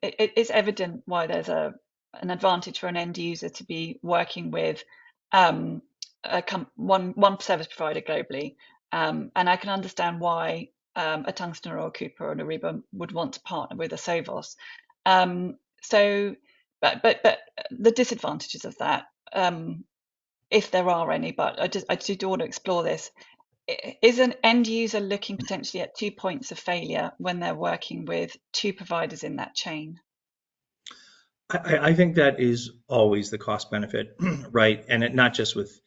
it's evident why there's an advantage for an end user to be working with um, one service provider globally, and I can understand why a Tungsten or a Cooper or an Ariba would want to partner with a Sovos. So, but the disadvantages of that, if there are any, but I do want to explore this. Is an end user looking potentially at 2 points of failure when they're working with two providers in that chain? I think that is always the cost benefit, right? And not just with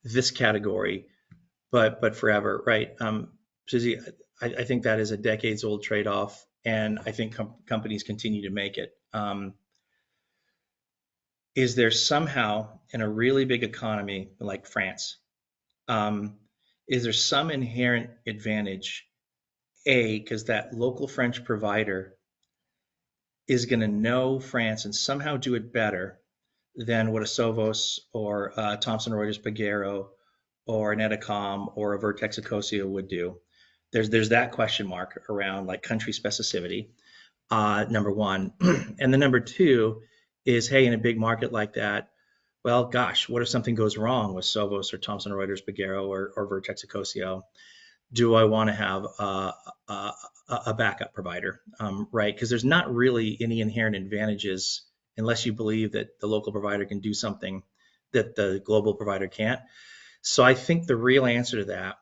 this category, but forever, right? Susie, I think that is a decades old trade-off, and I think companies continue to make it. Is there somehow in a really big economy like France, um, is there some inherent advantage? A, because that local French provider is going to know France and somehow do it better than what a Sovos or Thomson Reuters Pagero or an Edicom or a Vertex Ecosia would do. There's that question mark around like country specificity, number one. And the number two is, hey, in a big market like that, well, gosh, what if something goes wrong with Sovos or Thomson Reuters Pagero or Vertex Ecosia? Do I want to have a backup provider, right? Because there's not really any inherent advantages unless you believe that the local provider can do something that the global provider can't. So I think the real answer to that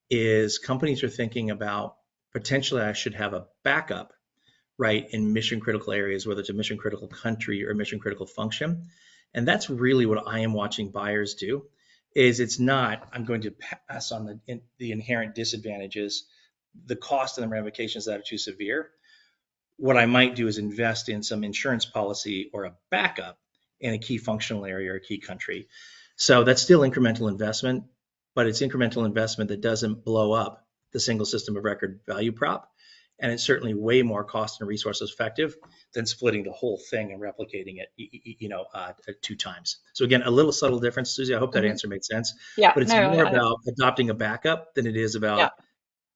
is companies are thinking about potentially I should have a backup, right, in mission critical areas, whether it's a mission critical country or mission critical function. And that's really what I am watching buyers do. Is it's not I'm going to pass on the inherent disadvantages, the cost and the ramifications that are too severe. What I might do is invest in some insurance policy or a backup in a key functional area or a key country. So that's still incremental investment, but it's incremental investment that doesn't blow up the single system of record value prop. And it's certainly way more cost and resources effective than splitting the whole thing and replicating it, two times. So again, a little subtle difference, Susie. I hope that Mhm. answer makes sense. Yeah, But it's no, more about adopting a backup than it is yeah, about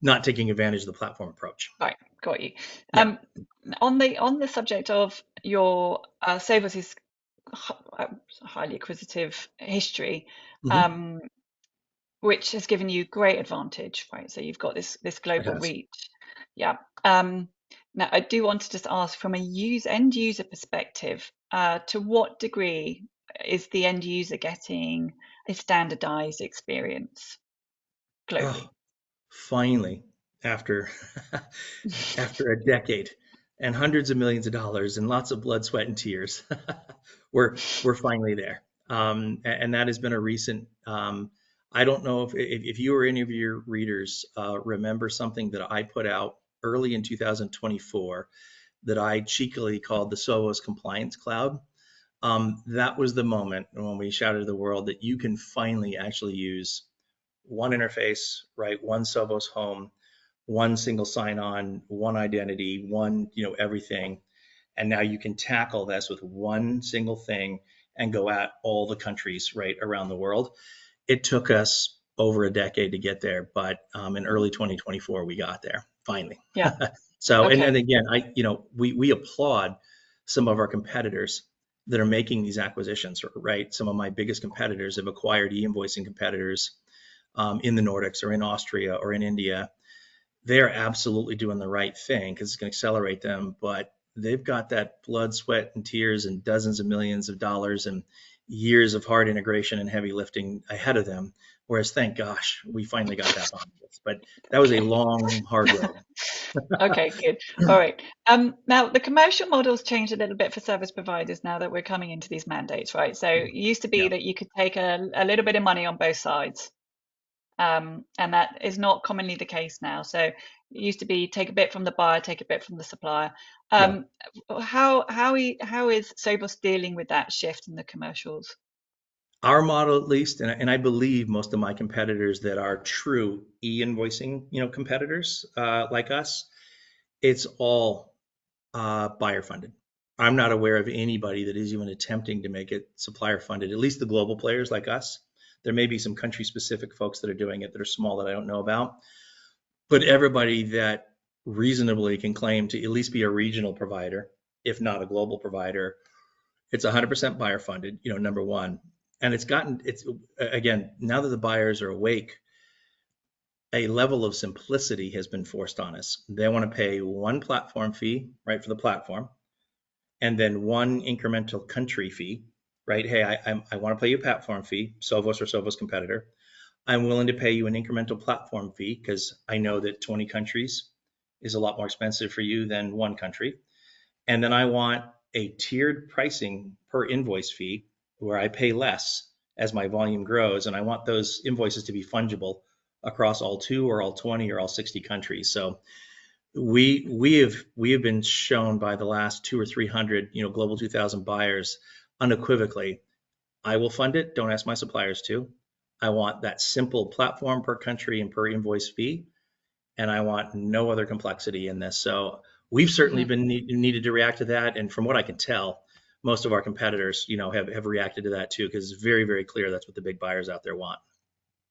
not taking advantage of the platform approach. right, got you. Yeah. On the subject of your Sovos's highly acquisitive history, Hmm. um, which has given you great advantage, right? So you've got this It global has. reach. Yeah. Now I do want to just ask from a end user perspective, to what degree is the end user getting a standardized experience Oh, globally? finally, after after a decade and hundreds of millions of dollars and lots of blood, sweat, and tears, we're finally there. And that has been a recent. I don't know if you or any of your readers remember something that I put out early in 2024 that I cheekily called the Sovos Compliance Cloud. That was the moment when we shouted to the world that you can finally actually use one interface, right? One Sovos home, one single sign-on, one identity, one, everything. And now you can tackle this with one single thing and go at all the countries right around the world. It took us over a decade to get there, but in early 2024 we got there finally. Yeah. So, and Okay. then again, we applaud some of our competitors that are making these acquisitions, right? Some of my biggest competitors have acquired e-invoicing competitors in the Nordics or in Austria or in India. They're absolutely doing the right thing because it's going to accelerate them, but they've got that blood, sweat, and tears and dozens of millions of dollars and years of hard integration and heavy lifting ahead of them. Whereas, thank gosh, we finally got that behind us. But that was a Okay. long, hard road. Okay, good. All right. Now the commercial model's changed a little bit for service providers now that we're coming into these mandates, right? So it used to be Yeah. that you could take a little bit of money on both sides. And that is not commonly the case now. So it used to be take a bit from the buyer, take a bit from the supplier. Yeah. Um, how is Sovos dealing with that shift in the commercials? Our model, at least, and I believe most of my competitors that are true e-invoicing, competitors like us, it's all buyer funded. I'm not aware of anybody that is even attempting to make it supplier funded, at least the global players like us. There may be some country specific folks that are doing it that are small that I don't know about, but everybody that reasonably can claim to at least be a regional provider if not a global provider. It's 100% buyer funded, number one. And it's again, now that the buyers are awake, a level of simplicity has been forced on us. They want to pay one platform fee, right, for the platform, and then one incremental country fee, right? Hey, I want to pay you a platform fee, Sovos or Sovos competitor. I'm willing to pay you an incremental platform fee because I know that 20 countries is a lot more expensive for you than one country. And then I want a tiered pricing per invoice fee where I pay less as my volume grows. And I want those invoices to be fungible across all 2 or all 20 or all 60 countries. So we have been shown by the last 200 or 300 global 2000 buyers unequivocally, I will fund it. Don't ask my suppliers to. I want that simple platform per country and per invoice fee, and I want no other complexity in this. So we've certainly Mhm. been needed to react to that, and from what I can tell, most of our competitors, have reacted to that too, because it's very, very clear that's what the big buyers out there want.